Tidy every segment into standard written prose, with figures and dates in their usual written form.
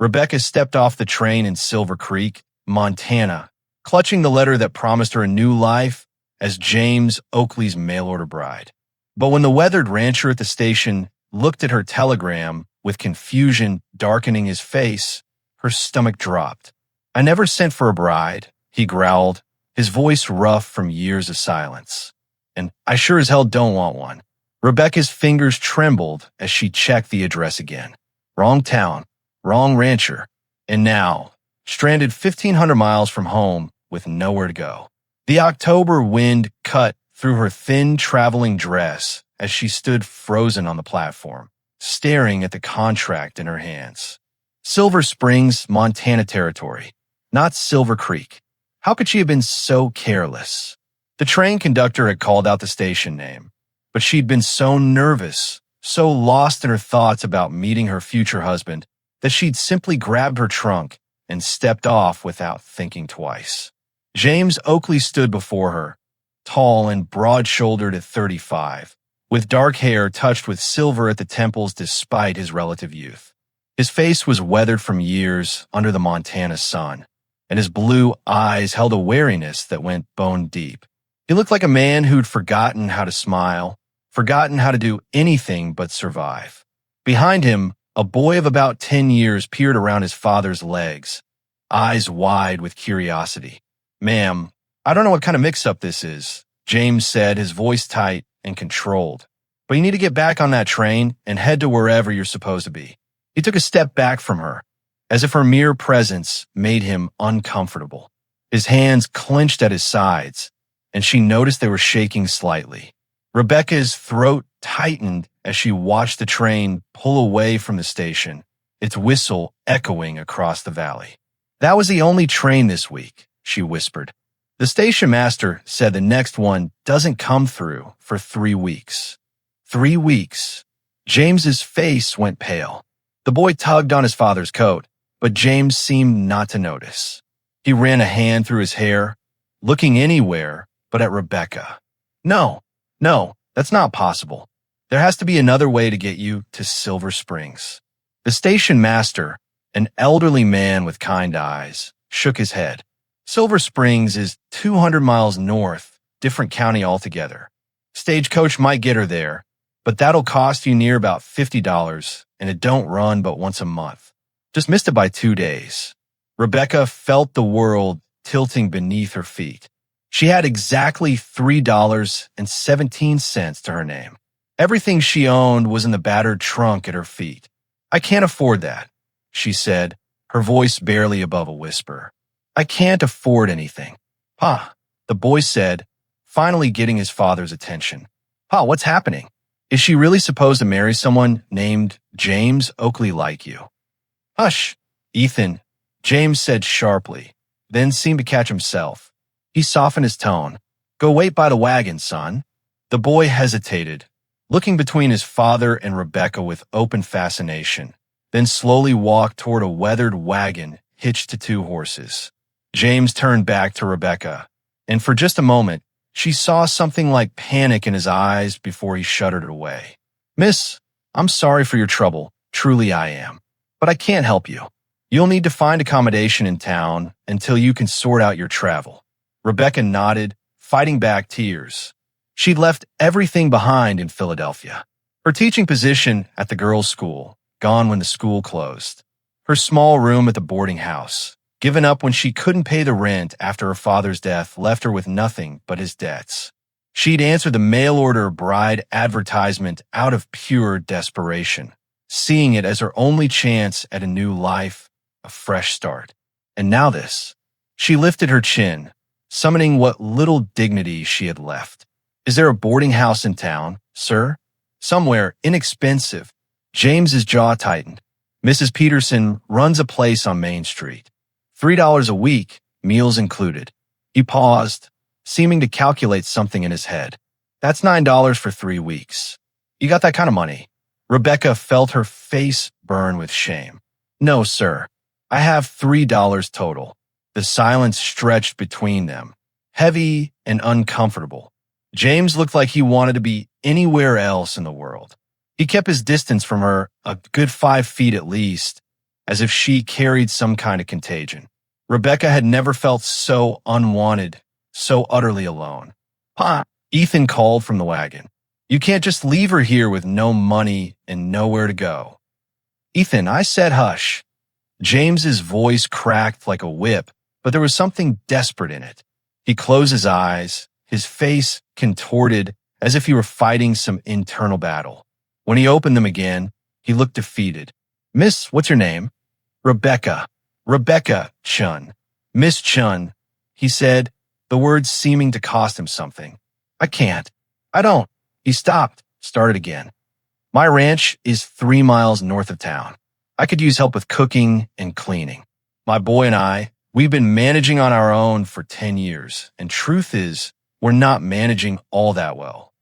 Rebecca stepped off the train in Silver Creek, Montana, clutching the letter that promised her a new life as James Oakley's mail-order bride. But when the weathered rancher at the station looked at her telegram with confusion darkening his face, her stomach dropped. "I never sent for a bride," he growled, his voice rough from years of silence. "And I sure as hell don't want one." Rebecca's fingers trembled as she checked the address again. Wrong town, wrong rancher, and now, stranded 1,500 miles from home with nowhere to go. The October wind cut through her thin traveling dress as she stood frozen on the platform, staring at the contract in her hands. Silver Springs, Montana territory, not Silver Creek. How could she have been so careless? The train conductor had called out the station name, but she'd been so nervous, so lost in her thoughts about meeting her future husband, that she'd simply grabbed her trunk and stepped off without thinking twice. James Oakley stood before her, tall and broad-shouldered at 35, with dark hair touched with silver at the temples despite his relative youth. His face was weathered from years under the Montana sun, and his blue eyes held a wariness that went bone deep. He looked like a man who'd forgotten how to smile, forgotten how to do anything but survive. Behind him, a boy of about 10 years peered around his father's legs, eyes wide with curiosity. "Ma'am, I don't know what kind of mix-up this is," James said, his voice tight and controlled. "But you need to get back on that train and head to wherever you're supposed to be." He took a step back from her, as if her mere presence made him uncomfortable. His hands clenched at his sides, and she noticed they were shaking slightly. Rebecca's throat tightened as she watched the train pull away from the station, its whistle echoing across the valley. "That was the only train this week," she whispered. "The station master said the next one doesn't come through for 3 weeks. 3 weeks. James's face went pale. The boy tugged on his father's coat, but James seemed not to notice. He ran a hand through his hair, looking anywhere but at Rebecca. No, that's not possible. There has to be another way to get you to Silver Springs." The station master, an elderly man with kind eyes, shook his head. "Silver Springs is 200 miles north, different county altogether. Stagecoach might get her there, but that'll cost you near about $50, and it don't run but once a month. Just missed it by 2 days." Rebecca felt the world tilting beneath her feet. She had exactly $3.17 to her name. Everything she owned was in the battered trunk at her feet. "I can't afford that," she said, her voice barely above a whisper. "I can't afford anything." "Pa," the boy said, finally getting his father's attention. "Pa, what's happening? Is she really supposed to marry someone named James Oakley like you?" "Hush, Ethan," James said sharply, then seemed to catch himself. He softened his tone. "Go wait by the wagon, son." The boy hesitated, looking between his father and Rebecca with open fascination, then slowly walked toward a weathered wagon hitched to 2 horses. James turned back to Rebecca, and for just a moment, she saw something like panic in his eyes before he shuddered it away. "Miss, I'm sorry for your trouble, truly I am, but I can't help you. You'll need to find accommodation in town until you can sort out your travel." Rebecca nodded, fighting back tears. She'd left everything behind in Philadelphia. Her teaching position at the girls' school, gone when the school closed. Her small room at the boarding house, given up when she couldn't pay the rent after her father's death left her with nothing but his debts. She'd answered the mail-order bride advertisement out of pure desperation, seeing it as her only chance at a new life, a fresh start. And now this. She lifted her chin, summoning what little dignity she had left. "Is there a boarding house in town, sir? Somewhere inexpensive?" James's jaw tightened. "Mrs. Peterson runs a place on Main Street. $3 a week, meals included." He paused, seeming to calculate something in his head. "That's $9 for 3 weeks. You got that kind of money?" Rebecca felt her face burn with shame. "No, sir. I have $3 total." The silence stretched between them, heavy and uncomfortable. James looked like he wanted to be anywhere else in the world. He kept his distance from her, a good 5 feet at least, as if she carried some kind of contagion. Rebecca had never felt so unwanted, so utterly alone. "Pa," Ethan called from the wagon. "You can't just leave her here with no money and nowhere to go." "Ethan, I said hush." James's voice cracked like a whip, but there was something desperate in it. He closed his eyes, his face contorted as if he were fighting some internal battle. When he opened them again, he looked defeated. "Miss, what's your name?" "Rebecca. Rebecca Chun." "Miss Chun," he said, the words seeming to cost him something. "I can't. I don't." He stopped, started again. "My ranch is 3 miles north of town. I could use help with cooking and cleaning. My boy and we've been managing on our own for 10 years, and truth is, we're not managing all that well."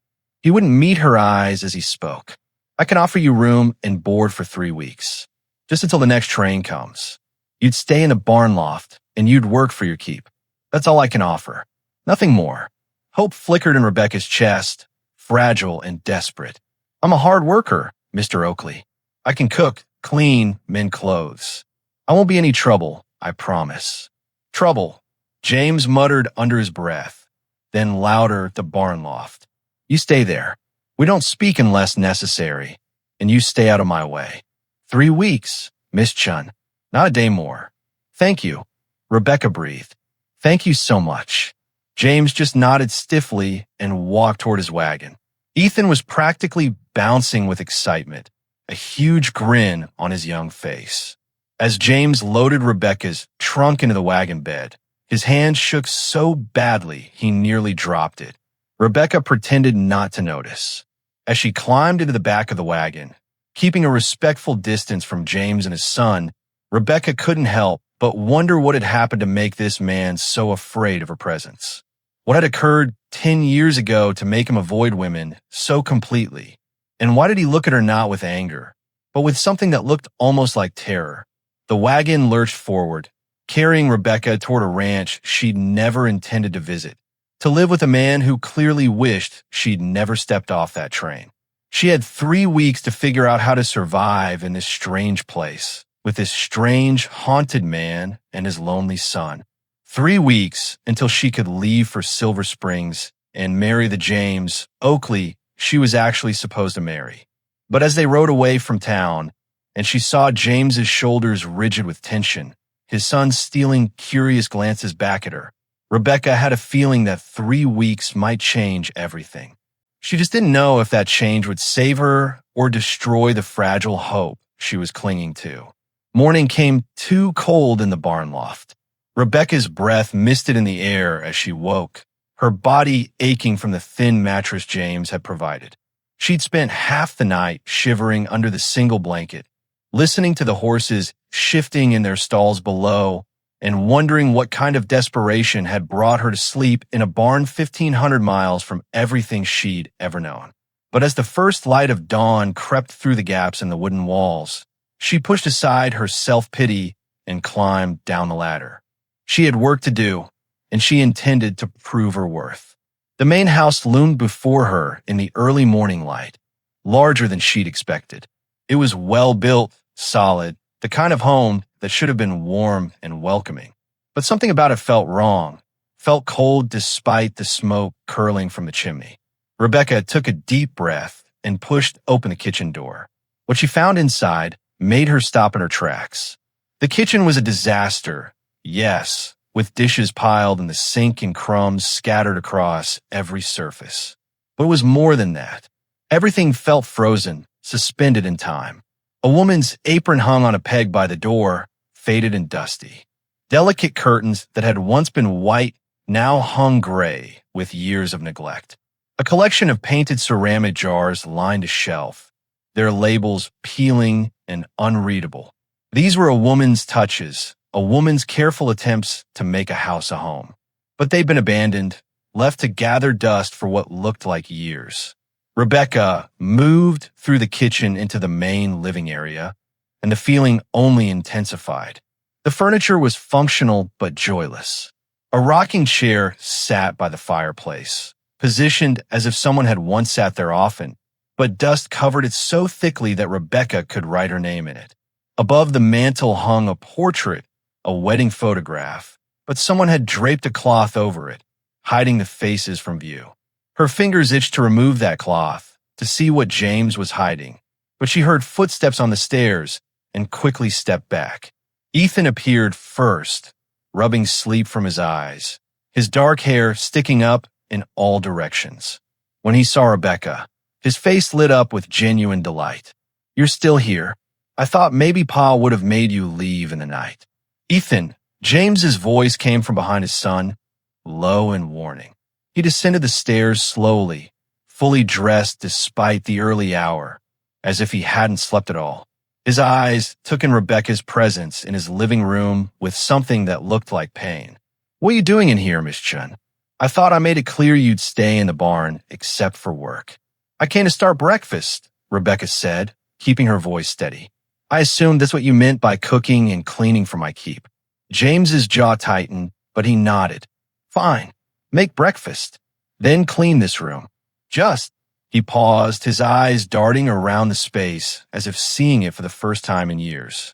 He wouldn't meet her eyes as he spoke. "I can offer you room and board for 3 weeks, just until the next train comes. You'd stay in a barn loft, and you'd work for your keep. That's all I can offer. Nothing more." Hope flickered in Rebecca's chest, fragile and desperate. "I'm a hard worker, Mr. Oakley. I can cook, clean, mend clothes. I won't be any trouble, I promise." "Trouble," James muttered under his breath, then louder at the barn loft. "You stay there. We don't speak unless necessary, and you stay out of my way. 3 weeks, Miss Chun. Not a day more." "Thank you," Rebecca breathed. "Thank you so much." James just nodded stiffly and walked toward his wagon. Ethan was practically bouncing with excitement, a huge grin on his young face. As James loaded Rebecca's trunk into the wagon bed, his hand shook so badly he nearly dropped it. Rebecca pretended not to notice. As she climbed into the back of the wagon, keeping a respectful distance from James and his son, Rebecca couldn't help but wonder what had happened to make this man so afraid of her presence. What had occurred 10 years ago to make him avoid women so completely? And why did he look at her not with anger, but with something that looked almost like terror? The wagon lurched forward, carrying Rebecca toward a ranch she'd never intended to visit, to live with a man who clearly wished she'd never stepped off that train. She had 3 weeks to figure out how to survive in this strange place, with this strange, haunted man and his lonely son. 3 weeks until she could leave for Silver Springs and marry the James Oakley she was actually supposed to marry. But as they rode away from town, and she saw James's shoulders rigid with tension, his son stealing curious glances back at her, Rebecca had a feeling that 3 weeks might change everything. She just didn't know if that change would save her or destroy the fragile hope she was clinging to. Morning came too cold in the barn loft. Rebecca's breath misted in the air as she woke, her body aching from the thin mattress James had provided. She'd spent half the night shivering under the single blanket, listening to the horses shifting in their stalls below and wondering what kind of desperation had brought her to sleep in a barn 1,500 miles from everything she'd ever known. But as the first light of dawn crept through the gaps in the wooden walls, she pushed aside her self-pity and climbed down the ladder. She had work to do, and she intended to prove her worth. The main house loomed before her in the early morning light, larger than she'd expected. It was well-built, solid, the kind of home that should have been warm and welcoming. But something about it felt wrong, felt cold despite the smoke curling from the chimney. Rebecca took a deep breath and pushed open the kitchen door. What she found inside made her stop in her tracks. The kitchen was a disaster, yes, with dishes piled in the sink and crumbs scattered across every surface. But it was more than that. Everything felt frozen, suspended in time. A woman's apron hung on a peg by the door, faded and dusty. Delicate curtains that had once been white now hung gray with years of neglect. A collection of painted ceramic jars lined a shelf, their labels peeling and unreadable. These were a woman's touches, a woman's careful attempts to make a house a home. But they'd been abandoned, left to gather dust for what looked like years. Rebecca moved through the kitchen into the main living area, and the feeling only intensified. The furniture was functional but joyless. A rocking chair sat by the fireplace, positioned as if someone had once sat there often, but dust covered it so thickly that Rebecca could write her name in it. Above the mantel hung a portrait, a wedding photograph, but someone had draped a cloth over it, hiding the faces from view. Her fingers itched to remove that cloth, to see what James was hiding, but she heard footsteps on the stairs and quickly stepped back. Ethan appeared first, rubbing sleep from his eyes, his dark hair sticking up in all directions. When he saw Rebecca, his face lit up with genuine delight. "You're still here. I thought maybe Pa would have made you leave in the night." "Ethan," James's voice came from behind his son, low and warning. He descended the stairs slowly, fully dressed despite the early hour, as if he hadn't slept at all. His eyes took in Rebecca's presence in his living room with something that looked like pain. "What are you doing in here, Miss Chun? I thought I made it clear you'd stay in the barn except for work." "I came to start breakfast," Rebecca said, keeping her voice steady. "I assumed that's what you meant by cooking and cleaning for my keep." James's jaw tightened, but he nodded. "Fine. Make breakfast. Then clean this room. Just." He paused, his eyes darting around the space as if seeing it for the first time in years.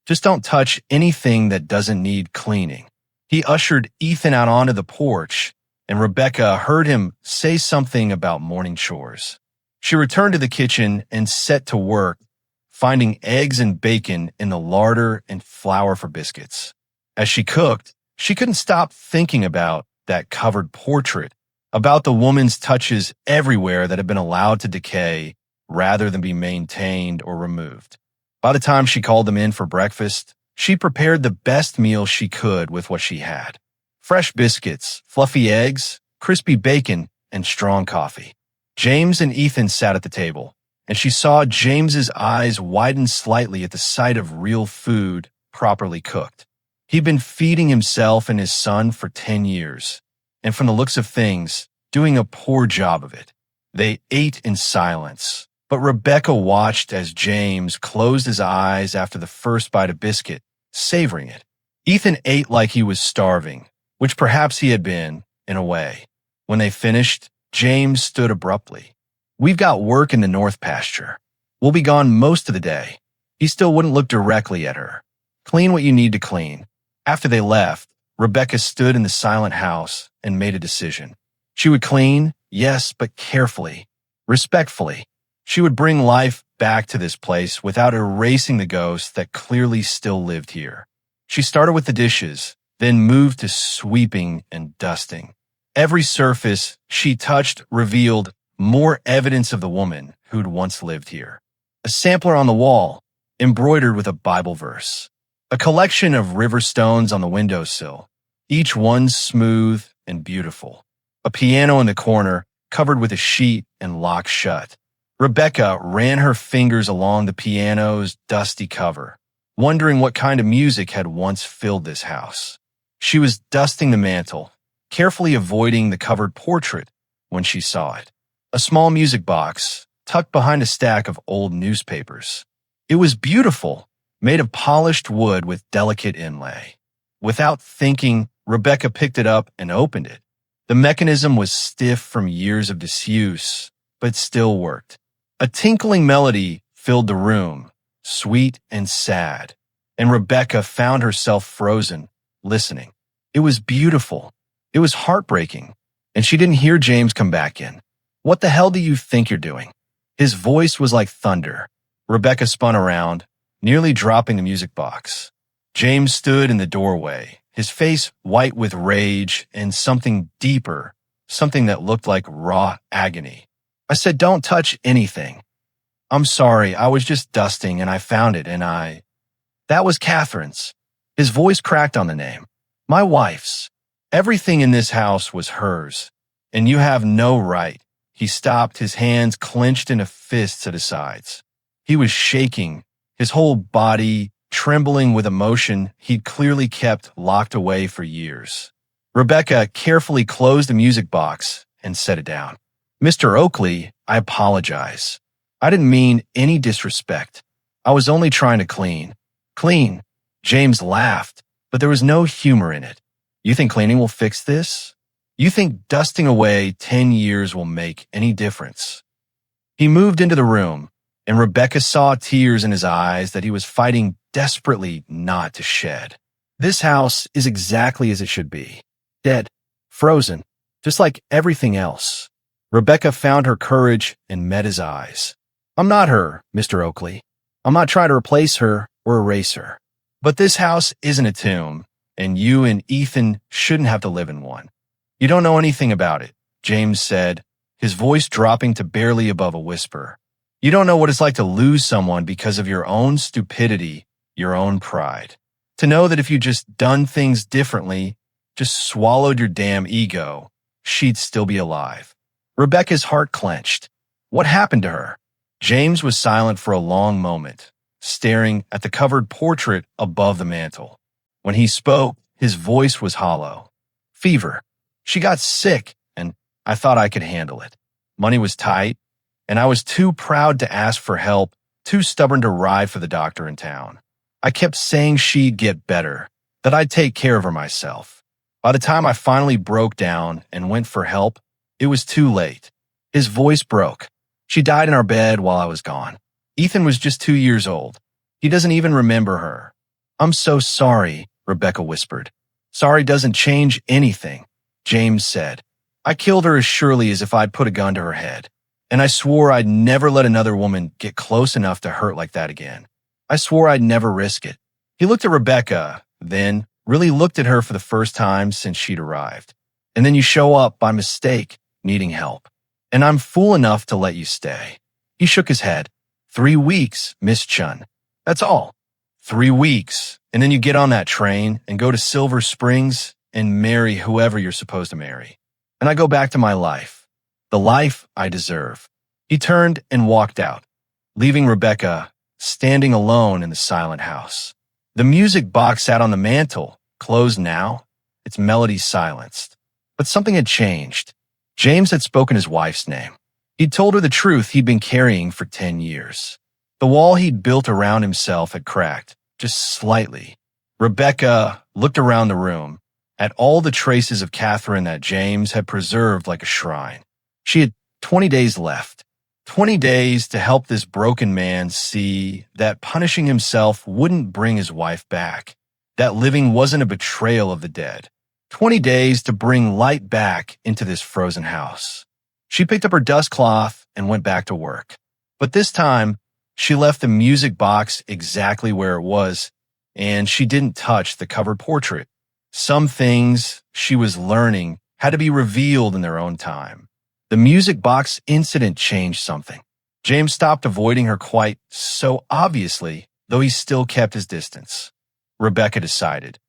"Just don't touch anything that doesn't need cleaning." He ushered Ethan out onto the porch, and Rebecca heard him say something about morning chores. She returned to the kitchen and set to work, finding eggs and bacon in the larder and flour for biscuits. As she cooked, she couldn't stop thinking about that covered portrait, about the woman's touches everywhere that had been allowed to decay rather than be maintained or removed. By the time she called them in for breakfast, she prepared the best meal she could with what she had. Fresh biscuits, fluffy eggs, crispy bacon, and strong coffee. James and Ethan sat at the table, and she saw James's eyes widen slightly at the sight of real food properly cooked. He'd been feeding himself and his son for 10 years, and from the looks of things, doing a poor job of it. They ate in silence, but Rebecca watched as James closed his eyes after the first bite of biscuit, savoring it. Ethan ate like he was starving, which perhaps he had been, in a way. When they finished, James stood abruptly. "We've got work in the north pasture. We'll be gone most of the day." He still wouldn't look directly at her. "Clean what you need to clean." After they left, Rebecca stood in the silent house and made a decision. She would clean, yes, but carefully, respectfully. She would bring life back to this place without erasing the ghost that clearly still lived here. She started with the dishes, then moved to sweeping and dusting. Every surface she touched revealed more evidence of the woman who'd once lived here. A sampler on the wall, embroidered with a Bible verse. A collection of river stones on the windowsill, each one smooth and beautiful. A piano in the corner, covered with a sheet and locked shut. Rebecca ran her fingers along the piano's dusty cover, wondering what kind of music had once filled this house. She was dusting the mantel, carefully avoiding the covered portrait when she saw it. A small music box, tucked behind a stack of old newspapers. It was beautiful, made of polished wood with delicate inlay. Without thinking, Rebecca picked it up and opened it. The mechanism was stiff from years of disuse, but still worked. A tinkling melody filled the room, sweet and sad, and Rebecca found herself frozen, listening. It was beautiful. It was heartbreaking, and she didn't hear James come back in. "What the hell do you think you're doing?" His voice was like thunder. Rebecca spun around, nearly dropping the music box. James stood in the doorway, his face white with rage and something deeper, something that looked like raw agony. "I said don't touch anything." "I'm sorry, I was just dusting and I found it and I—" "That was Catherine's." His voice cracked on the name. "My wife's. Everything in this house was hers, and you have no right." He stopped, his hands clenched into fists at his sides. He was shaking, his whole body trembling with emotion he'd clearly kept locked away for years. Rebecca carefully closed the music box and set it down. "Mr. Oakley, I apologize. I didn't mean any disrespect. I was only trying to clean." "Clean?" James laughed, but there was no humor in it. "You think cleaning will fix this? You think dusting away 10 years will make any difference?" He moved into the room, and Rebecca saw tears in his eyes that he was fighting desperately not to shed. This house is exactly as it should be. Dead, frozen, just like everything else. Rebecca found her courage and met his eyes. I'm not her, Mr. Oakley. I'm not trying to replace her or erase her. But this house isn't a tomb, and you and Ethan shouldn't have to live in one. You don't know anything about it, James said, his voice dropping to barely above a whisper. You don't know what it's like to lose someone because of your own stupidity, your own pride. To know that if you just done things differently, just swallowed your damn ego, she'd still be alive. Rebecca's heart clenched. What happened to her? James was silent for a long moment, staring at the covered portrait above the mantel. When he spoke, his voice was hollow. Fever. She got sick, and I thought I could handle it. Money was tight, and I was too proud to ask for help, too stubborn to ride for the doctor in town. I kept saying she'd get better, that I'd take care of her myself. By the time I finally broke down and went for help, it was too late. His voice broke. She died in our bed while I was gone. Ethan was just 2 years old. He doesn't even remember her. I'm so sorry, Rebecca whispered. Sorry doesn't change anything, James said. I killed her as surely as if I'd put a gun to her head. And I swore I'd never let another woman get close enough to hurt like that again. I swore I'd never risk it. He looked at Rebecca, then really looked at her for the first time since she'd arrived. And then you show up by mistake, needing help. And I'm fool enough to let you stay. He shook his head. 3 weeks, Miss Chun. That's all. 3 weeks. And then you get on that train and go to Silver Springs and marry whoever you're supposed to marry. And I go back to my life. The life I deserve. He turned and walked out, leaving Rebecca standing alone in the silent house. The music box sat on the mantel, closed now, its melody silenced. But something had changed. James had spoken his wife's name. He'd told her the truth he'd been carrying for 10 years. The wall he'd built around himself had cracked, just slightly. Rebecca looked around the room, at all the traces of Catherine that James had preserved like a shrine. She had 20 days left. 20 days to help this broken man see that punishing himself wouldn't bring his wife back, that living wasn't a betrayal of the dead. 20 days to bring light back into this frozen house. She picked up her dust cloth and went back to work. But this time, she left the music box exactly where it was, and she didn't touch the covered portrait. Some things she was learning had to be revealed in their own time. The music box incident changed something. James stopped avoiding her quite so obviously, though he still kept his distance. Rebecca decided.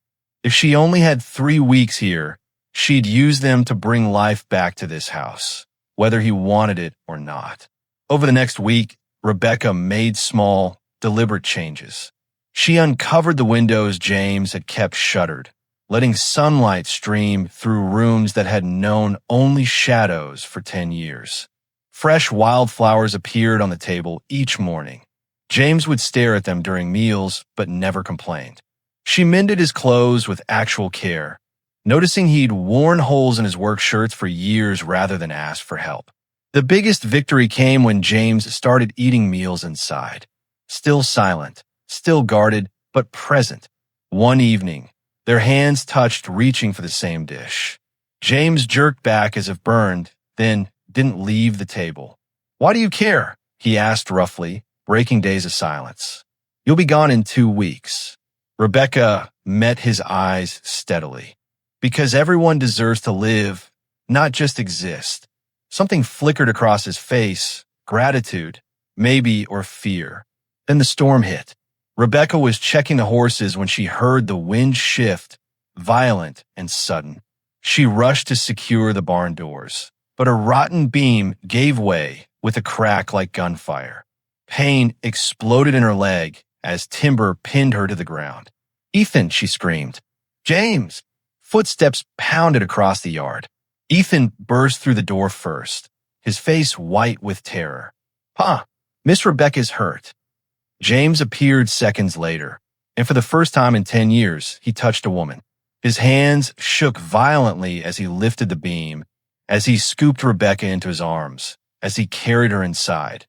If she only had 3 weeks here, she'd use them to bring life back to this house, whether he wanted it or not. Over the next week, Rebecca made small, deliberate changes. She uncovered the windows James had kept shuttered, letting sunlight stream through rooms that had known only shadows for 10 years. Fresh wildflowers appeared on the table each morning. James would stare at them during meals, but never complained. She mended his clothes with actual care, noticing he'd worn holes in his work shirts for years rather than ask for help. The biggest victory came when James started eating meals inside. Still silent, still guarded, but present. One evening, their hands touched, reaching for the same dish. James jerked back as if burned, then didn't leave the table. "Why do you care?" he asked roughly, breaking days of silence. "You'll be gone in 2 weeks. Rebecca met his eyes steadily. "Because everyone deserves to live, not just exist." Something flickered across his face, gratitude, maybe, or fear. Then the storm hit. Rebecca was checking the horses when she heard the wind shift, violent and sudden. She rushed to secure the barn doors, but a rotten beam gave way with a crack like gunfire. Pain exploded in her leg as timber pinned her to the ground. "Ethan," she screamed. "James!" Footsteps pounded across the yard. Ethan burst through the door first, his face white with terror. "Pa, Miss Rebecca's hurt." James appeared seconds later, and for the first time in 10 years, he touched a woman. His hands shook violently as he lifted the beam, as he scooped Rebecca into his arms, as he carried her inside.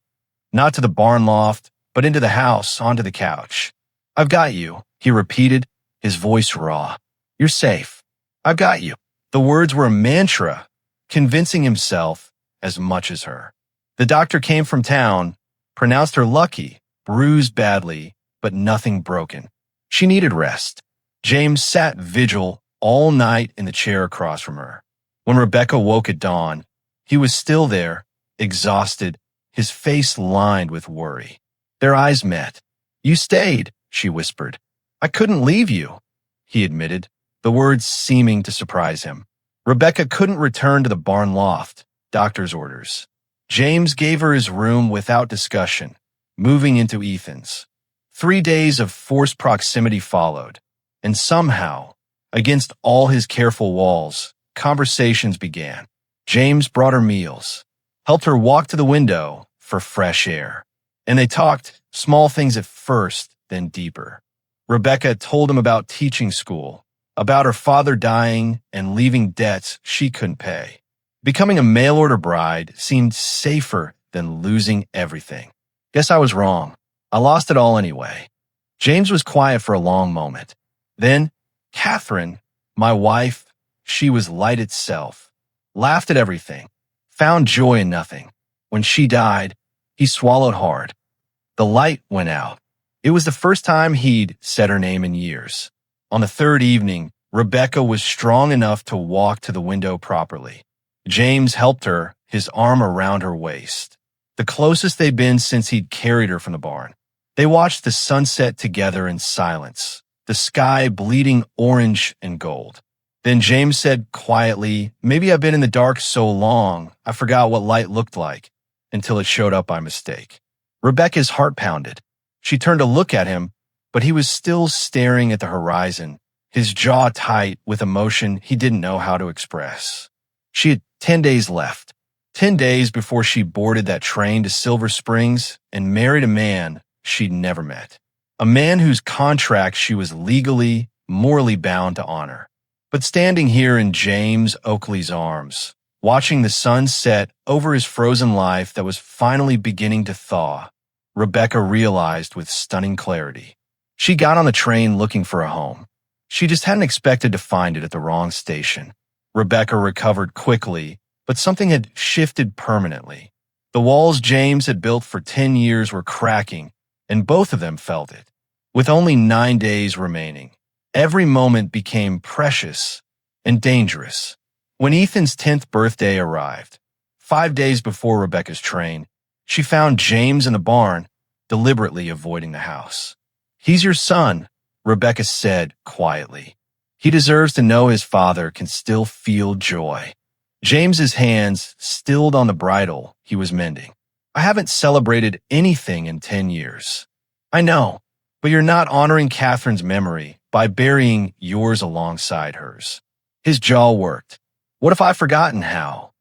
Not to the barn loft, but into the house, onto the couch. I've got you, he repeated, his voice raw. You're safe. I've got you. The words were a mantra, convincing himself as much as her. The doctor came from town, pronounced her lucky, bruised badly, but nothing broken. She needed rest. James sat vigil all night in the chair across from her. When Rebecca woke at dawn, he was still there, exhausted, his face lined with worry. Their eyes met. You stayed, she whispered. I couldn't leave you, he admitted, the words seeming to surprise him. Rebecca couldn't return to the barn loft, doctor's orders. James gave her his room without discussion, moving into Ethan's. 3 days of forced proximity followed, and somehow, against all his careful walls, conversations began. James brought her meals, helped her walk to the window for fresh air, and they talked small things at first, then deeper. Rebecca told him about teaching school, about her father dying and leaving debts she couldn't pay. Becoming a mail-order bride seemed safer than losing everything. Guess I was wrong. I lost it all anyway. James was quiet for a long moment. Then, Catherine, my wife, she was light itself, laughed at everything, found joy in nothing. When she died, he swallowed hard. The light went out. It was the first time he'd said her name in years. On the third evening, Rebecca was strong enough to walk to the window properly. James helped her, his arm around her waist, the closest they'd been since he'd carried her from the barn. They watched the sunset together in silence, the sky bleeding orange and gold. Then James said quietly, maybe I've been in the dark so long, I forgot what light looked like, until it showed up by mistake. Rebecca's heart pounded. She turned to look at him, but he was still staring at the horizon, his jaw tight with emotion he didn't know how to express. She had 10 days left, 10 days before she boarded that train to Silver Springs and married a man she'd never met, a man whose contract she was legally, morally bound to honor. But standing here in James Oakley's arms, watching the sun set over his frozen life that was finally beginning to thaw, Rebecca realized with stunning clarity. She got on the train looking for a home. She just hadn't expected to find it at the wrong station. Rebecca recovered quickly, but something had shifted permanently. The walls James had built for 10 years were cracking, and both of them felt it. With only 9 days remaining, every moment became precious and dangerous. When Ethan's 10th birthday arrived, 5 days before Rebecca's train, she found James in the barn, deliberately avoiding the house. He's your son, Rebecca said quietly. He deserves to know his father can still feel joy. James's hands stilled on the bridle he was mending. I haven't celebrated anything in 10 years. I know, but you're not honoring Catherine's memory by burying yours alongside hers. His jaw worked. What if I've forgotten how?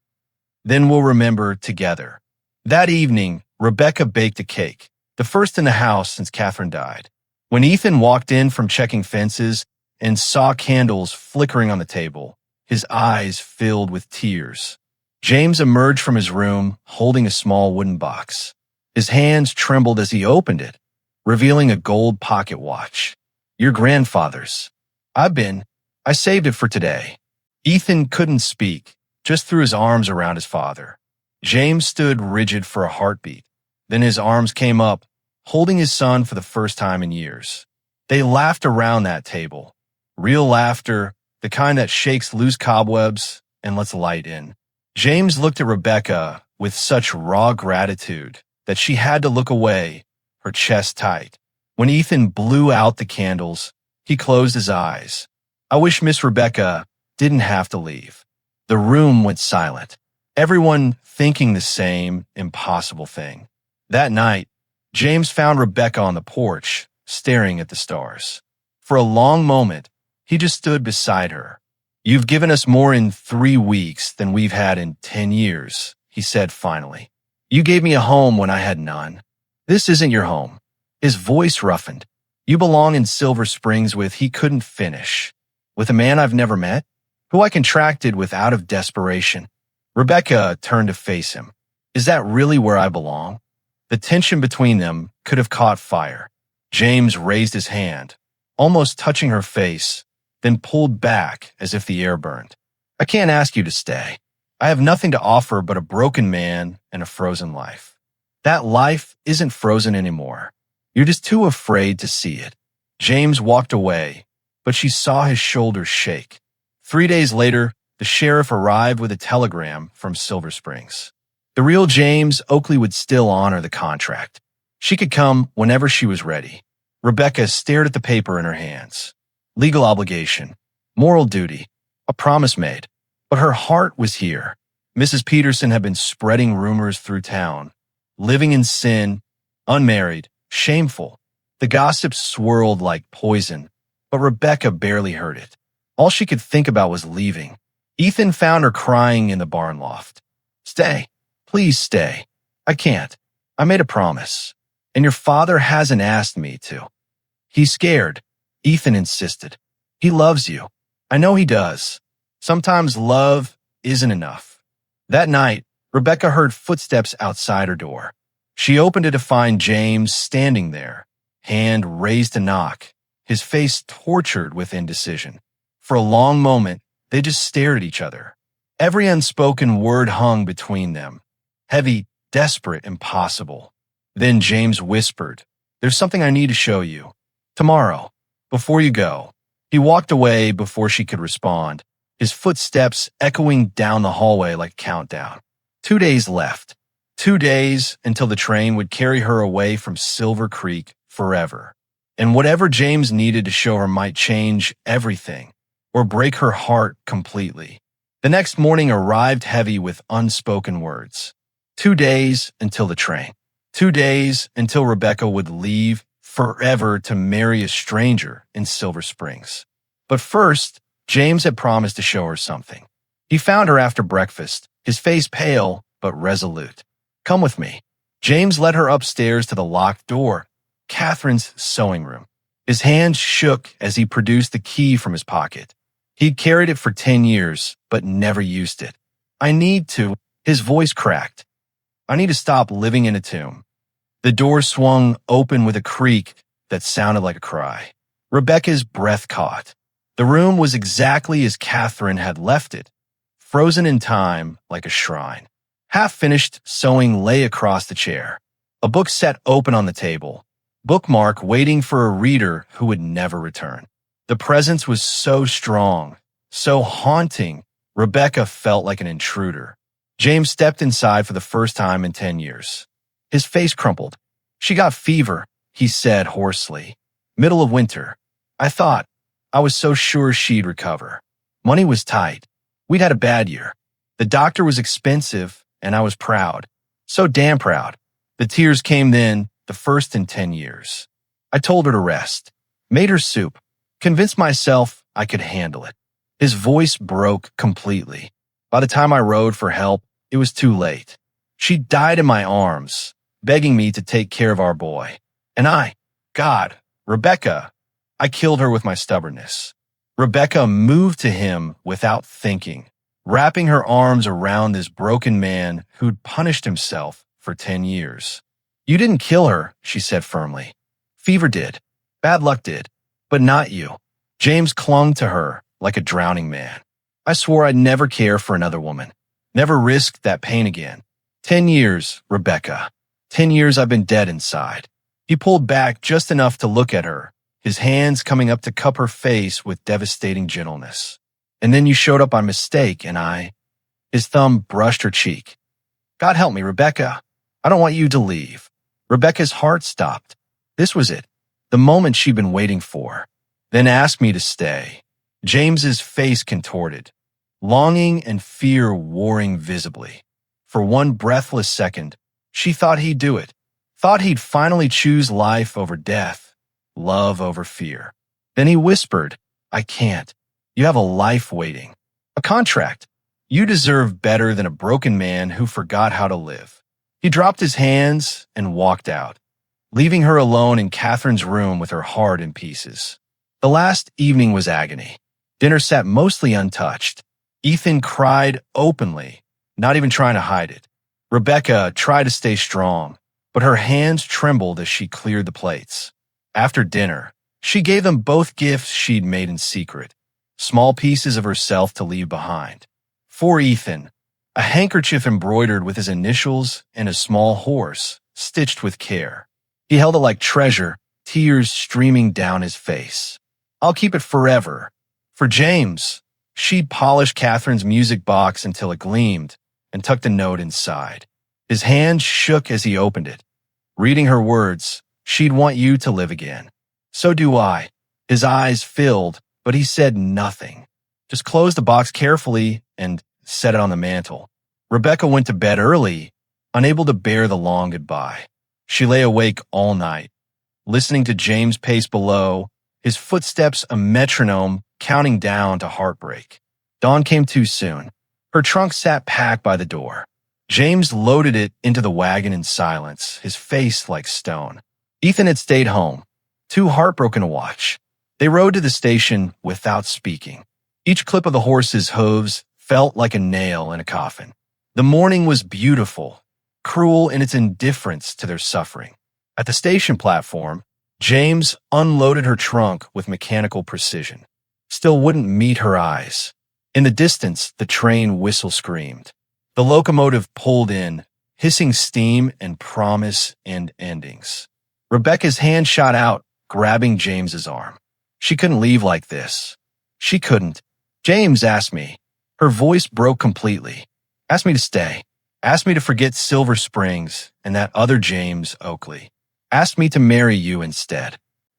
Then we'll remember together. That evening, Rebecca baked a cake, the first in the house since Catherine died. When Ethan walked in from checking fences and saw candles flickering on the table, his eyes filled with tears. James emerged from his room holding a small wooden box. His hands trembled as he opened it, revealing a gold pocket watch. Your grandfather's. I saved it for today. Ethan couldn't speak, just threw his arms around his father. James stood rigid for a heartbeat. Then his arms came up, holding his son for the first time in years. They laughed around that table. Real laughter, the kind that shakes loose cobwebs and lets light in. James looked at Rebecca with such raw gratitude that she had to look away, her chest tight. When Ethan blew out the candles, he closed his eyes. I wish Miss Rebecca didn't have to leave. The room went silent, everyone thinking the same impossible thing. That night, James found Rebecca on the porch, staring at the stars. For a long moment, he just stood beside her. You've given us more in 3 weeks than we've had in 10 years, he said finally. You gave me a home when I had none. This isn't your home. His voice roughened. You belong in Silver Springs with he couldn't finish. With a man I've never met, who I contracted with out of desperation. Rebecca turned to face him. Is that really where I belong? The tension between them could have caught fire. James raised his hand, almost touching her face, then pulled back as if the air burned. I can't ask you to stay. I have nothing to offer but a broken man and a frozen life. That life isn't frozen anymore. You're just too afraid to see it. James walked away, but she saw his shoulders shake. 3 days later, the sheriff arrived with a telegram from Silver Springs. The real James Oakley would still honor the contract. She could come whenever she was ready. Rebecca stared at the paper in her hands. Legal obligation, moral duty, a promise made. But her heart was here. Mrs. Peterson had been spreading rumors through town. Living in sin, unmarried, shameful. The gossip swirled like poison, but Rebecca barely heard it. All she could think about was leaving. Ethan found her crying in the barn loft. Stay. Please stay. I can't. I made a promise. And your father hasn't asked me to. He's scared. Ethan insisted. He loves you. I know he does. Sometimes love isn't enough. That night, Rebecca heard footsteps outside her door. She opened it to find James standing there, hand raised to knock, his face tortured with indecision. For a long moment, they just stared at each other. Every unspoken word hung between them. Heavy, desperate, impossible. Then James whispered, "There's something I need to show you. Tomorrow, before you go." He walked away before she could respond, his footsteps echoing down the hallway like a countdown. 2 days left. 2 days until the train would carry her away from Silver Creek forever. And whatever James needed to show her might change everything or break her heart completely. The next morning arrived heavy with unspoken words. 2 days until the train. 2 days until Rebecca would leave forever to marry a stranger in Silver Springs. But first, James had promised to show her something. He found her after breakfast, his face pale but resolute. "Come with me." James led her upstairs to the locked door, Catherine's sewing room. His hands shook as he produced the key from his pocket. He'd carried it for 10 years, but never used it. "I need to," his voice cracked. "I need to stop living in a tomb." The door swung open with a creak that sounded like a cry. Rebecca's breath caught. The room was exactly as Catherine had left it, frozen in time like a shrine. Half-finished sewing lay across the chair. A book set open on the table, bookmark waiting for a reader who would never return. The presence was so strong, so haunting, Rebecca felt like an intruder. James stepped inside for the first time in 10 years. His face crumpled. "She got fever," he said hoarsely. "Middle of winter. I was so sure she'd recover. Money was tight. We'd had a bad year. The doctor was expensive, and I was proud. So damn proud. The tears came then, the first in 10 years. I told her to rest. Made her soup. Convinced myself I could handle it." His voice broke completely. By the time I rode for help, it was too late. She died in my arms, begging me to take care of our boy. And God, Rebecca, I killed her with my stubbornness. Rebecca moved to him without thinking, wrapping her arms around this broken man who'd punished himself for 10 years. "You didn't kill her," she said firmly. "Fever did. Bad luck did. But not you." James clung to her like a drowning man. "I swore I'd never care for another woman. Never risk that pain again. 10 years, Rebecca. 10 years I've been dead inside." He pulled back just enough to look at her, his hands coming up to cup her face with devastating gentleness. "And then you showed up by mistake, and His thumb brushed her cheek. "God help me, Rebecca. I don't want you to leave." Rebecca's heart stopped. This was it, the moment she'd been waiting for. "Then ask me to stay." James's face contorted, longing and fear warring visibly. For one breathless second, she thought he'd do it, thought he'd finally choose life over death, love over fear. Then he whispered, "I can't. You have a life waiting. A contract. You deserve better than a broken man who forgot how to live." He dropped his hands and walked out, leaving her alone in Catherine's room with her heart in pieces. The last evening was agony. Dinner sat mostly untouched. Ethan cried openly, not even trying to hide it. Rebecca tried to stay strong, but her hands trembled as she cleared the plates. After dinner, she gave them both gifts she'd made in secret, small pieces of herself to leave behind. For Ethan, a handkerchief embroidered with his initials and a small horse, stitched with care. He held it like treasure, tears streaming down his face. I'll keep it forever. For James, she'd polished Catherine's music box until it gleamed and tucked a note inside. His hand shook as he opened it. Reading her words, she'd want you to live again. So do I. His eyes filled, but he said nothing. Just closed the box carefully and set it on the mantel. Rebecca went to bed early, unable to bear the long goodbye. She lay awake all night, listening to James pace below, his footsteps a metronome counting down to heartbreak. Dawn came too soon. Her trunk sat packed by the door. James loaded it into the wagon in silence, his face like stone. Ethan had stayed home, too heartbroken to watch. They rode to the station without speaking. Each clip of the horse's hooves felt like a nail in a coffin. The morning was beautiful, cruel in its indifference to their suffering. At the station platform, James unloaded her trunk with mechanical precision. Still wouldn't meet her eyes. In the distance, the train whistle screamed. The locomotive pulled in, hissing steam and promise and endings. Rebecca's hand shot out, grabbing James's arm. She couldn't leave like this. She couldn't. James asked me. Her voice broke completely. Asked me to stay. Asked me to forget Silver Springs and that other James Oakley. Asked me to marry you instead.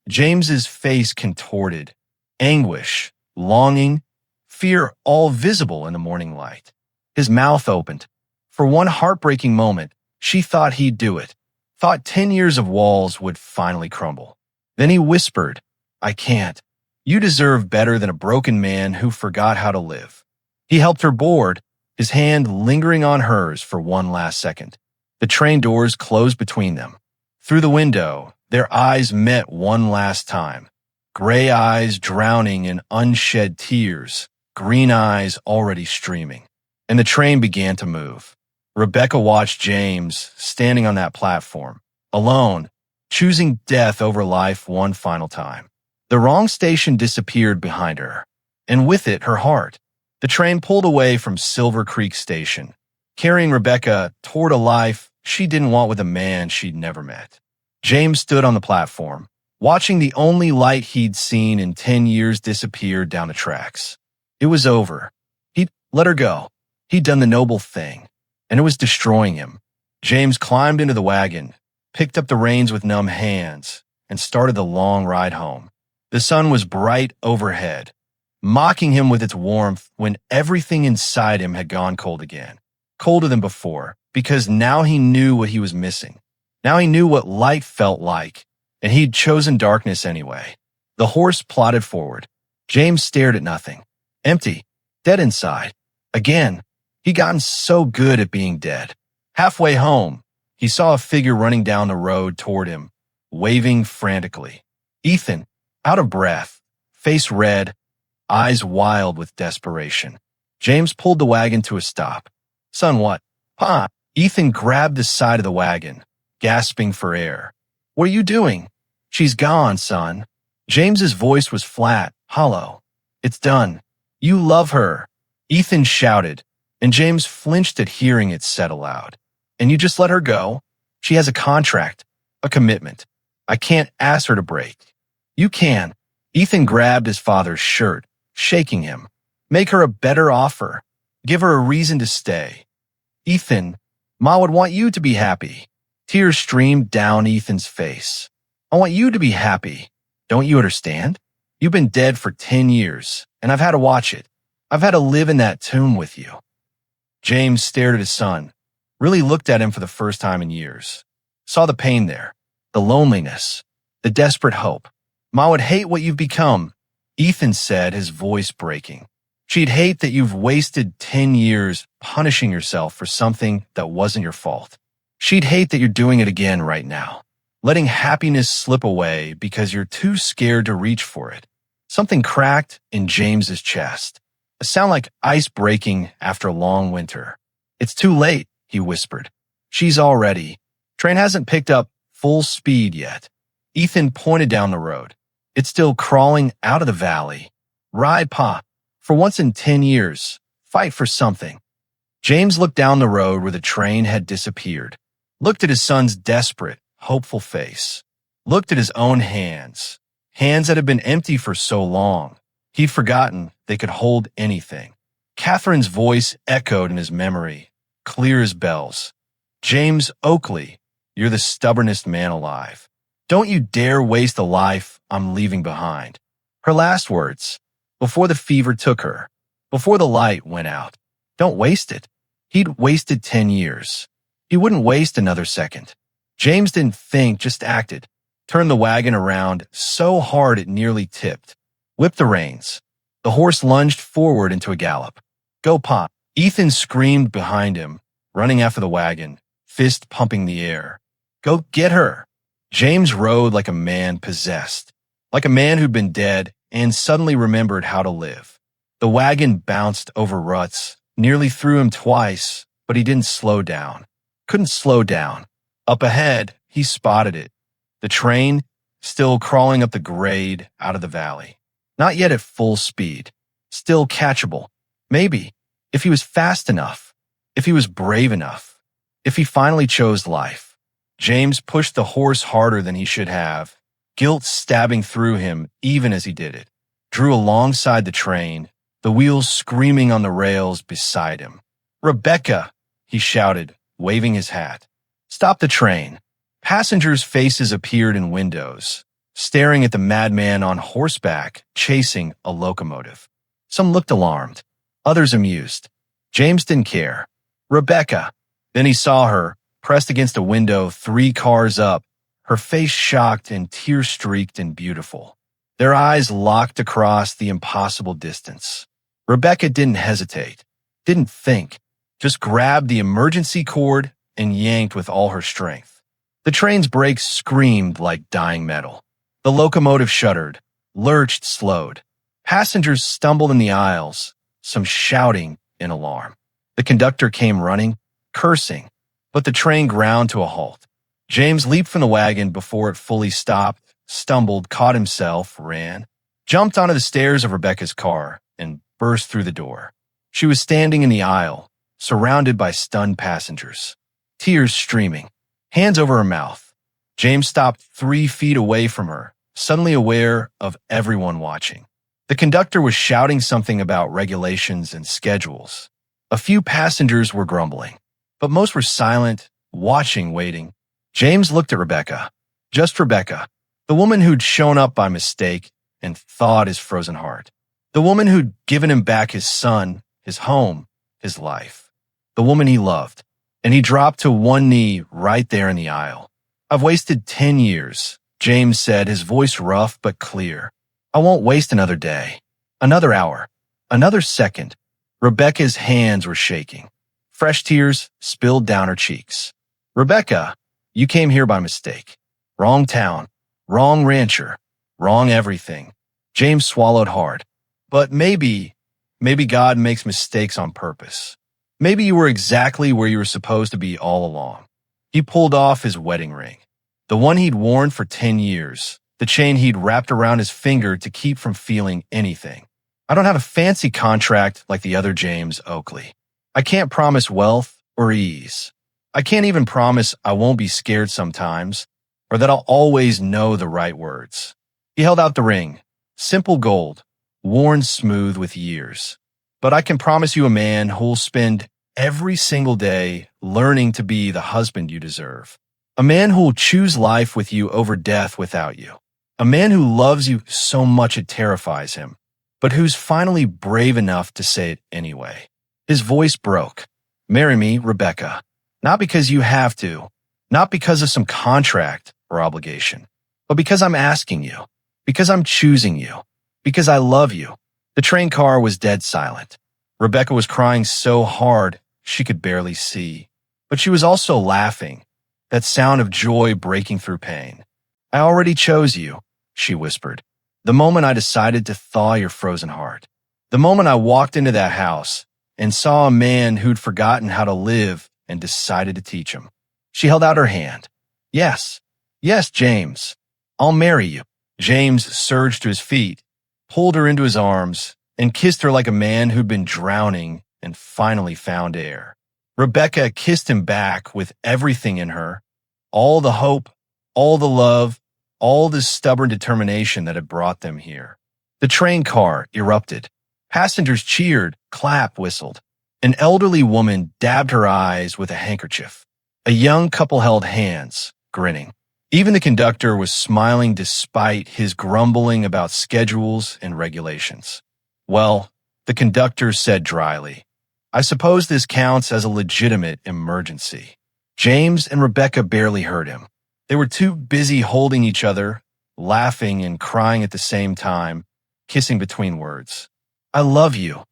James's face contorted. Anguish, longing, fear all visible in the morning light. His mouth opened. For one heartbreaking moment, she thought he'd do it. Thought 10 years of walls would finally crumble. Then he whispered, I can't. You deserve better than a broken man who forgot how to live. He helped her board, his hand lingering on hers for one last second. The train doors closed between them. Through the window, their eyes met one last time. Gray eyes drowning in unshed tears, green eyes already streaming. And the train began to move. Rebecca watched James standing on that platform, alone, choosing death over life one final time. The wrong station disappeared behind her, and with it her heart. The train pulled away from Silver Creek Station, carrying Rebecca toward a life she didn't want with a man she'd never met. James stood on the platform, watching the only light he'd seen in 10 years disappear down the tracks. It was over. He'd let her go. He'd done the noble thing, and it was destroying him. James climbed into the wagon, picked up the reins with numb hands, and started the long ride home. The sun was bright overhead, mocking him with its warmth when everything inside him had gone cold again. Colder than before, because now he knew what he was missing. Now he knew what light felt like, and he'd chosen darkness anyway. The horse plodded forward. James stared at nothing. Empty. Dead inside. Again. He'd gotten so good at being dead. Halfway home, he saw a figure running down the road toward him, waving frantically. Ethan, out of breath, face red, eyes wild with desperation. James pulled the wagon to a stop. Son, what? Pa! Ethan grabbed the side of the wagon, gasping for air. What are you doing? She's gone, son. James's voice was flat, hollow. It's done. You love her. Ethan shouted, and James flinched at hearing it said aloud. And you just let her go? She has a contract, a commitment. I can't ask her to break. You can. Ethan grabbed his father's shirt, shaking him. Make her a better offer. Give her a reason to stay. Ethan, Ma would want you to be happy. Tears streamed down Ethan's face. I want you to be happy. Don't you understand? You've been dead for 10 years, and I've had to watch it. I've had to live in that tomb with you. James stared at his son, really looked at him for the first time in years. Saw the pain there, the loneliness, the desperate hope. Ma would hate what you've become, Ethan said, his voice breaking. She'd hate that you've wasted 10 years punishing yourself for something that wasn't your fault. She'd hate that you're doing it again right now, letting happiness slip away because you're too scared to reach for it. Something cracked in James's chest. A sound like ice breaking after a long winter. It's too late, he whispered. She's already Train hasn't picked up full speed yet. Ethan pointed down the road. It's still crawling out of the valley. Ride, Pa. For once in 10 years, fight for something. James looked down the road where the train had disappeared, looked at his son's desperate, hopeful face, looked at his own hands, hands that had been empty for so long. He'd forgotten they could hold anything. Catherine's voice echoed in his memory, clear as bells. James Oakley, you're the stubbornest man alive. Don't you dare waste the life I'm leaving behind. Her last words, before the fever took her, before the light went out. Don't waste it. He'd wasted 10 years. He wouldn't waste another second. James didn't think, just acted. Turned the wagon around so hard it nearly tipped. Whipped the reins. The horse lunged forward into a gallop. Go, Pa. Ethan screamed behind him, running after the wagon, fist pumping the air. Go get her. James rode like a man possessed, like a man who'd been dead and suddenly remembered how to live. The wagon bounced over ruts, nearly threw him twice, but he didn't slow down. Couldn't slow down. Up ahead, he spotted it. The train, still crawling up the grade out of the valley. Not yet at full speed. Still catchable. Maybe, if he was fast enough, if he was brave enough, if he finally chose life. James pushed the horse harder than he should have, guilt stabbing through him even as he did it. Drew alongside the train, the wheels screaming on the rails beside him. Rebecca, he shouted, waving his hat. Stop the train. Passengers' faces appeared in windows, staring at the madman on horseback chasing a locomotive. Some looked alarmed, others amused. James didn't care. Rebecca. Then he saw her, pressed against a window 3 cars up, her face shocked and tear-streaked and beautiful. Their eyes locked across the impossible distance. Rebecca didn't hesitate, didn't think, just grabbed the emergency cord and yanked with all her strength. The train's brakes screamed like dying metal. The locomotive shuddered, lurched, slowed. Passengers stumbled in the aisles, some shouting in alarm. The conductor came running, cursing, but the train ground to a halt. James leaped from the wagon before it fully stopped, stumbled, caught himself, ran, jumped onto the stairs of Rebecca's car, and burst through the door. She was standing in the aisle, surrounded by stunned passengers, tears streaming, hands over her mouth. James stopped 3 feet away from her, suddenly aware of everyone watching. The conductor was shouting something about regulations and schedules. A few passengers were grumbling, but most were silent, watching, waiting. James looked at Rebecca, just Rebecca, the woman who'd shown up by mistake and thawed his frozen heart. The woman who'd given him back his son, his home, his life. The woman he loved. And he dropped to one knee right there in the aisle. I've wasted 10 years, James said, his voice rough but clear. I won't waste another day, another hour, another second. Rebecca's hands were shaking. Fresh tears spilled down her cheeks. Rebecca, you came here by mistake. Wrong town, wrong rancher, wrong everything. James swallowed hard. But maybe God makes mistakes on purpose. Maybe you were exactly where you were supposed to be all along. He pulled off his wedding ring, the one he'd worn for 10 years, the chain he'd wrapped around his finger to keep from feeling anything. I don't have a fancy contract like the other James Oakley. I can't promise wealth or ease. I can't even promise I won't be scared sometimes, or that I'll always know the right words. He held out the ring, simple gold, worn smooth with years. But I can promise you a man who'll spend every single day learning to be the husband you deserve. A man who'll choose life with you over death without you. A man who loves you so much it terrifies him, but who's finally brave enough to say it anyway. His voice broke. Marry me, Rebecca. Not because you have to, not because of some contract or obligation, but because I'm asking you, because I'm choosing you, because I love you. The train car was dead silent. Rebecca was crying so hard she could barely see, but she was also laughing, that sound of joy breaking through pain. I already chose you, she whispered, the moment I decided to thaw your frozen heart. The moment I walked into that house and saw a man who'd forgotten how to live and decided to teach him. She held out her hand, Yes, yes, James. I'll marry you. James surged to his feet, pulled her into his arms, and kissed her like a man who'd been drowning and finally found air. Rebecca kissed him back with everything in her, all the hope, all the love, all the stubborn determination that had brought them here. The train car erupted. Passengers cheered, clapped, whistled. An elderly woman dabbed her eyes with a handkerchief. A young couple held hands, grinning. Even the conductor was smiling despite his grumbling about schedules and regulations. Well, the conductor said dryly, I suppose this counts as a legitimate emergency. James and Rebecca barely heard him. They were too busy holding each other, laughing and crying at the same time, kissing between words. I love you,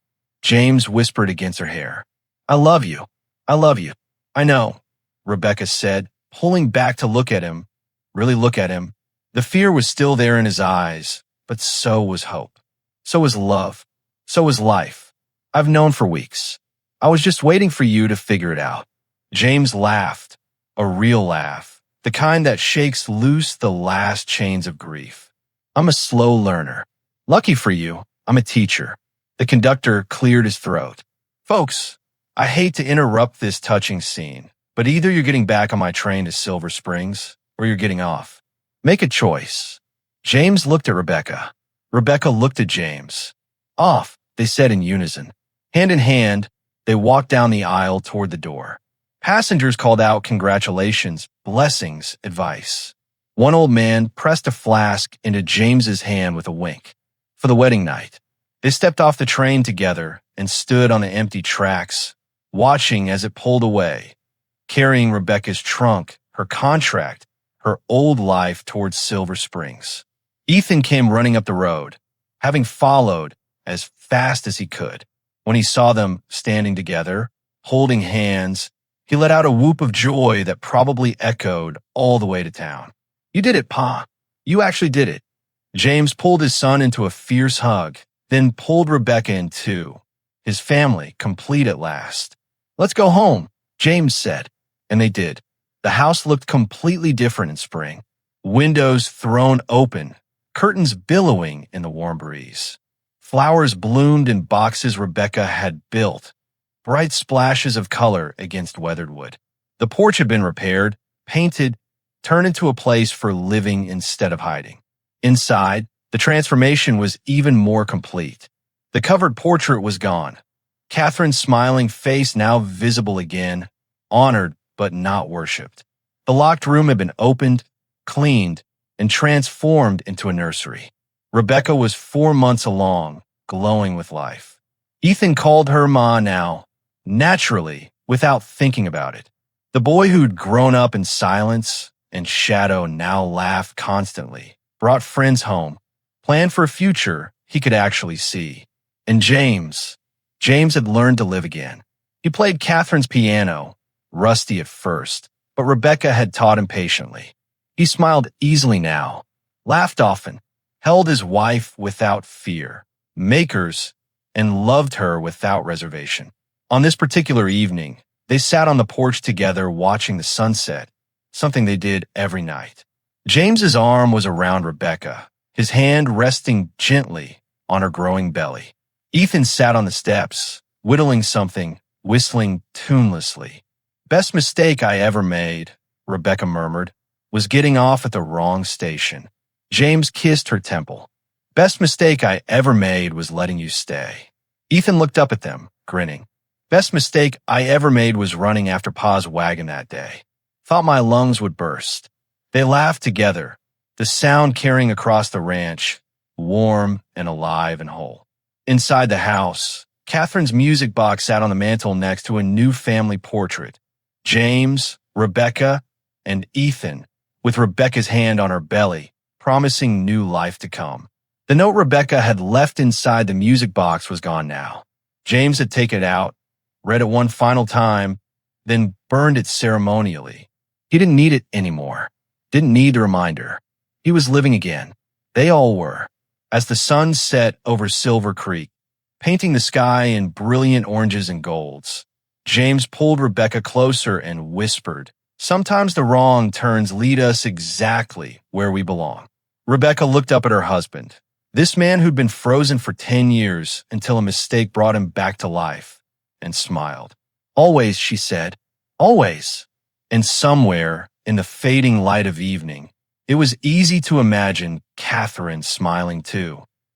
James whispered against her hair. I love you. I love you. I know, Rebecca said, pulling back to look at him, really look at him. The fear was still there in his eyes, but so was hope. So was love. So was life. I've known for weeks. I was just waiting for you to figure it out. James laughed, a real laugh, the kind that shakes loose the last chains of grief. I'm a slow learner. Lucky for you, I'm a teacher. The conductor cleared his throat. Folks, I hate to interrupt this touching scene, but either you're getting back on my train to Silver Springs or you're getting off. Make a choice. James looked at Rebecca. Rebecca looked at James. Off, they said in unison. Hand in hand, they walked down the aisle toward the door. Passengers called out congratulations, blessings, advice. One old man pressed a flask into James's hand with a wink. For the wedding night. They stepped off the train together and stood on the empty tracks, watching as it pulled away, carrying Rebecca's trunk, her contract, her old life towards Silver Springs. Ethan came running up the road, having followed as fast as he could. When he saw them standing together, holding hands, he let out a whoop of joy that probably echoed all the way to town. You did it, Pa. You actually did it. James pulled his son into a fierce hug, then pulled Rebecca in too, his family complete at last. Let's go home, James said, and they did. The house looked completely different in spring. Windows thrown open, curtains billowing in the warm breeze. Flowers bloomed in boxes Rebecca had built, bright splashes of color against weathered wood. The porch had been repaired, painted, turned into a place for living instead of hiding. Inside, the transformation was even more complete. The covered portrait was gone. Catherine's smiling face now visible again, honored but not worshipped. The locked room had been opened, cleaned, and transformed into a nursery. Rebecca was 4 months along, glowing with life. Ethan called her Ma now, naturally, without thinking about it. The boy who'd grown up in silence and shadow now laughed constantly, brought friends home, planned for a future he could actually see. And James had learned to live again. He played Catherine's piano, rusty at first, but Rebecca had taught him patiently. He smiled easily now, laughed often, held his wife without fear, makers, and loved her without reservation. On this particular evening, they sat on the porch together watching the sunset, something they did every night. James's arm was around Rebecca, his hand resting gently on her growing belly. Ethan sat on the steps, whittling something, whistling tunelessly. Best mistake I ever made, Rebecca murmured, was getting off at the wrong station. James kissed her temple. Best mistake I ever made was letting you stay. Ethan looked up at them, grinning. Best mistake I ever made was running after Pa's wagon that day. Thought my lungs would burst. They laughed together, the sound carrying across the ranch, warm and alive and whole. Inside the house, Catherine's music box sat on the mantel next to a new family portrait. James, Rebecca, and Ethan, with Rebecca's hand on her belly, promising new life to come. The note Rebecca had left inside the music box was gone now. James had taken it out, read it one final time, then burned it ceremonially. He didn't need it anymore. Didn't need the reminder. He was living again. They all were. As the sun set over Silver Creek, painting the sky in brilliant oranges and golds, James pulled Rebecca closer and whispered, Sometimes the wrong turns lead us exactly where we belong. Rebecca looked up at her husband, this man who'd been frozen for 10 years until a mistake brought him back to life, and smiled. Always, she said, always. And somewhere, in the fading light of evening, it was easy to imagine Catherine smiling too.